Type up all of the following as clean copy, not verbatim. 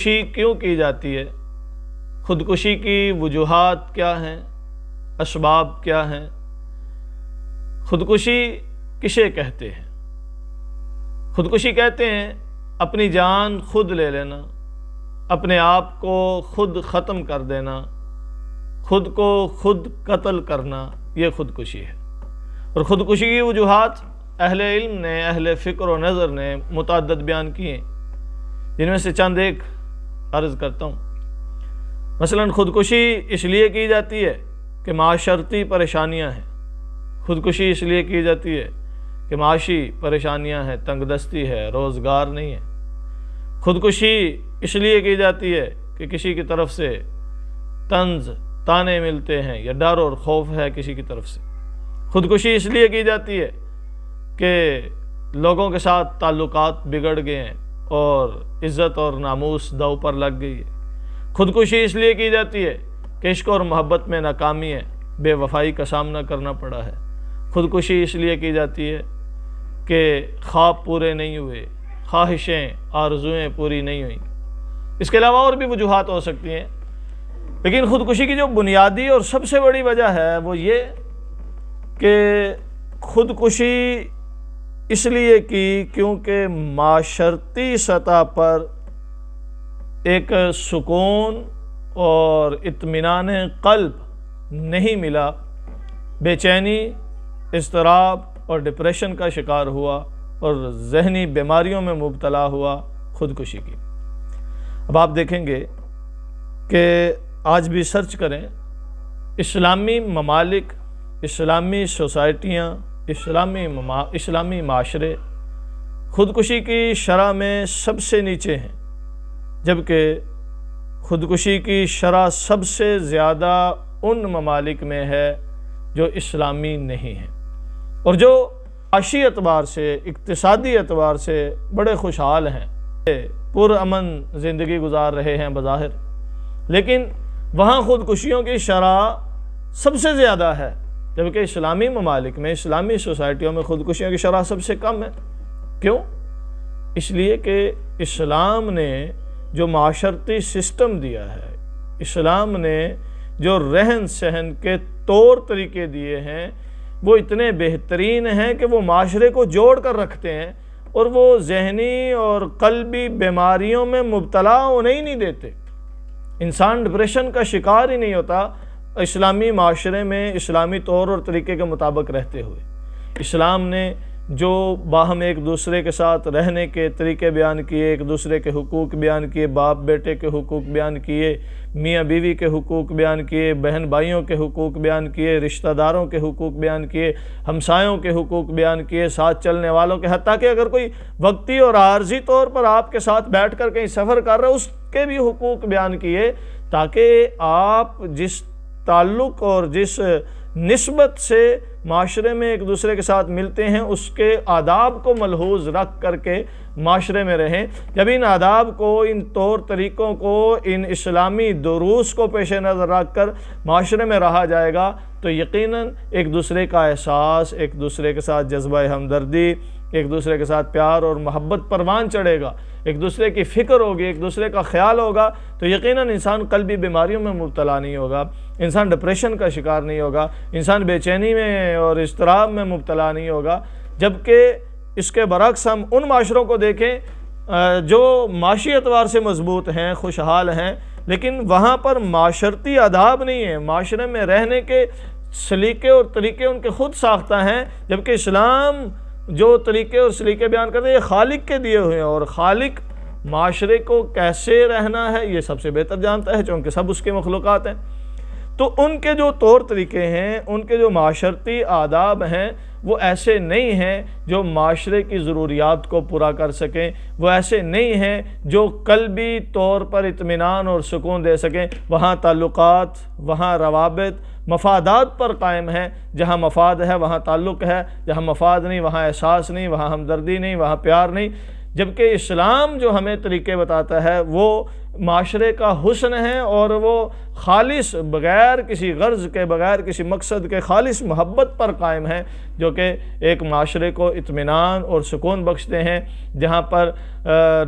خودکشی کیوں کی جاتی ہے؟ خودکشی کی وجوہات کیا ہیں؟ اسباب کیا ہیں؟ خودکشی کسے کہتے ہیں؟ خودکشی کہتے ہیں اپنی جان خود لے لینا، اپنے آپ کو خود ختم کر دینا، خود کو خود قتل کرنا، یہ خودکشی ہے۔ اور خودکشی کی وجوہات اہل علم نے، اہل فکر و نظر نے متعدد بیان کیے، جن میں سے چند ایک عرض کرتا ہوں۔ مثلا خودکشی اس لیے کی جاتی ہے کہ معاشرتی پریشانیاں ہیں، خودکشی اس لیے کی جاتی ہے کہ معاشی پریشانیاں ہیں، تنگ دستی ہے، روزگار نہیں ہے۔ خودکشی اس لیے کی جاتی ہے کہ کسی کی طرف سے طنز طعنے ملتے ہیں یا ڈر اور خوف ہے کسی کی طرف سے۔ خودکشی اس لیے کی جاتی ہے کہ لوگوں کے ساتھ تعلقات بگڑ گئے ہیں اور عزت اور ناموس داؤ پر لگ گئی ہے۔ خودکشی اس لیے کی جاتی ہے کہ عشق اور محبت میں ناکامی ہے، بے وفائی کا سامنا کرنا پڑا ہے۔ خودکشی اس لیے کی جاتی ہے کہ خواب پورے نہیں ہوئے، خواہشیں آرزوئیں پوری نہیں ہوئیں۔ اس کے علاوہ اور بھی وجوہات ہو سکتی ہیں، لیکن خودکشی کی جو بنیادی اور سب سے بڑی وجہ ہے وہ یہ کہ خودکشی اس لیے کی کیونکہ معاشرتی سطح پر ایک سکون اور اطمینان قلب نہیں ملا، بے چینی، اضطراب اور ڈپریشن کا شکار ہوا اور ذہنی بیماریوں میں مبتلا ہوا خودکشی کی۔ اب آپ دیکھیں گے کہ آج بھی سرچ کریں، اسلامی ممالک، اسلامی سوسائٹیاں، اسلامی معاشرے خودکشی کی شرح میں سب سے نیچے ہیں، جبکہ خودکشی کی شرح سب سے زیادہ ان ممالک میں ہے جو اسلامی نہیں ہیں اور جو معاشی اعتبار سے، اقتصادی اعتبار سے بڑے خوشحال ہیں، پرامن زندگی گزار رہے ہیں بظاہر، لیکن وہاں خودکشیوں کی شرح سب سے زیادہ ہے، جبکہ اسلامی ممالک میں، اسلامی سوسائٹیوں میں خودکشیوں کی شرح سب سے کم ہے۔ کیوں؟ اس لیے کہ اسلام نے جو معاشرتی سسٹم دیا ہے، اسلام نے جو رہن سہن کے طور طریقے دیے ہیں، وہ اتنے بہترین ہیں کہ وہ معاشرے کو جوڑ کر رکھتے ہیں اور وہ ذہنی اور قلبی بیماریوں میں مبتلا ہونے ہی نہیں دیتے۔ انسان ڈپریشن کا شکار ہی نہیں ہوتا اسلامی معاشرے میں اسلامی طور اور طریقے کے مطابق رہتے ہوئے۔ اسلام نے جو باہم ایک دوسرے کے ساتھ رہنے کے طریقے بیان کیے، ایک دوسرے کے حقوق بیان کیے، باپ بیٹے کے حقوق بیان کیے، میاں بیوی کے حقوق بیان کیے، بہن بھائیوں کے حقوق بیان کیے، رشتہ داروں کے حقوق بیان کیے، ہمسایوں کے حقوق بیان کیے، ساتھ چلنے والوں کے، حتیٰ کہ اگر کوئی وقتی اور عارضی طور پر آپ کے ساتھ بیٹھ کر کہیں سفر کر رہا ہے اس کے بھی حقوق بیان کیے، تاکہ آپ جس تعلق اور جس نسبت سے معاشرے میں ایک دوسرے کے ساتھ ملتے ہیں اس کے آداب کو ملحوظ رکھ کر کے معاشرے میں رہیں۔ جب ان آداب کو، ان طور طریقوں کو، ان اسلامی دروس کو پیش نظر رکھ کر معاشرے میں رہا جائے گا تو یقیناً ایک دوسرے کا احساس، ایک دوسرے کے ساتھ جذبہ ہمدردی، ایک دوسرے کے ساتھ پیار اور محبت پروان چڑھے گا، ایک دوسرے کی فکر ہوگی، ایک دوسرے کا خیال ہوگا، تو یقیناً انسان قلبی بیماریوں میں مبتلا نہیں ہوگا، انسان ڈپریشن کا شکار نہیں ہوگا، انسان بے چینی میں اور اضطراب میں مبتلا نہیں ہوگا۔ جبکہ اس کے برعکس ہم ان معاشروں کو دیکھیں جو معاشی اعتبار سے مضبوط ہیں، خوشحال ہیں، لیکن وہاں پر معاشرتی آداب نہیں ہیں، معاشرے میں رہنے کے سلیقے اور طریقے ان کے خود ساختہ ہیں، جبکہ اسلام جو طریقے اور سلیقے بیان کرتے ہیں یہ خالق کے دیے ہوئے ہیں، اور خالق معاشرے کو کیسے رہنا ہے یہ سب سے بہتر جانتا ہے، چونکہ سب اس کے مخلوقات ہیں۔ تو ان کے جو طور طریقے ہیں، ان کے جو معاشرتی آداب ہیں، وہ ایسے نہیں ہیں جو معاشرے کی ضروریات کو پورا کر سکیں، وہ ایسے نہیں ہیں جو قلبی طور پر اطمینان اور سکون دے سکیں۔ وہاں تعلقات، وہاں روابط مفادات پر قائم ہیں، جہاں مفاد ہے وہاں تعلق ہے، جہاں مفاد نہیں وہاں احساس نہیں، وہاں ہمدردی نہیں، وہاں پیار نہیں۔ جبکہ اسلام جو ہمیں طریقے بتاتا ہے وہ معاشرے کا حسن ہے، اور وہ خالص بغیر کسی غرض کے، بغیر کسی مقصد کے، خالص محبت پر قائم ہیں، جو کہ ایک معاشرے کو اطمینان اور سکون بخشتے ہیں، جہاں پر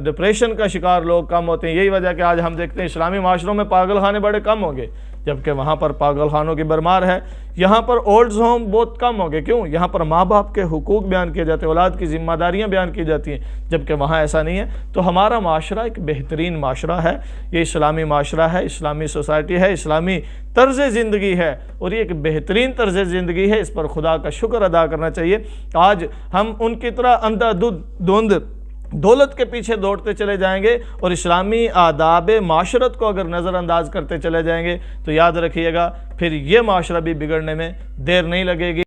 ڈپریشن کا شکار لوگ کم ہوتے ہیں۔ یہی وجہ کہ آج ہم دیکھتے ہیں اسلامی معاشروں میں پاگل خانے بڑے کم ہو گئے، جبکہ وہاں پر پاگل خانوں کی بھرمار ہے۔ یہاں پر اولڈز ہوم بہت کم ہو گئے، کیوں؟ یہاں پر ماں باپ کے حقوق بیان کیے جاتے ہیں، اولاد کی ذمہ داریاں بیان کی جاتی ہیں، جبکہ وہاں ایسا نہیں ہے۔ تو ہمارا معاشرہ ایک بہترین معاشرہ ہے، یہ اسلامی معاشرہ ہے، اسلامی سوسائٹی ہے، اسلامی طرز زندگی ہے، اور یہ ایک بہترین طرز زندگی ہے۔ اس پر خدا کا شکر ادا کرنا چاہیے۔ آج ہم ان کی طرح اندھا دھند دولت کے پیچھے دوڑتے چلے جائیں گے اور اسلامی آداب معاشرت کو اگر نظر انداز کرتے چلے جائیں گے تو یاد رکھیے گا پھر یہ معاشرہ بھی بگڑنے میں دیر نہیں لگے گی۔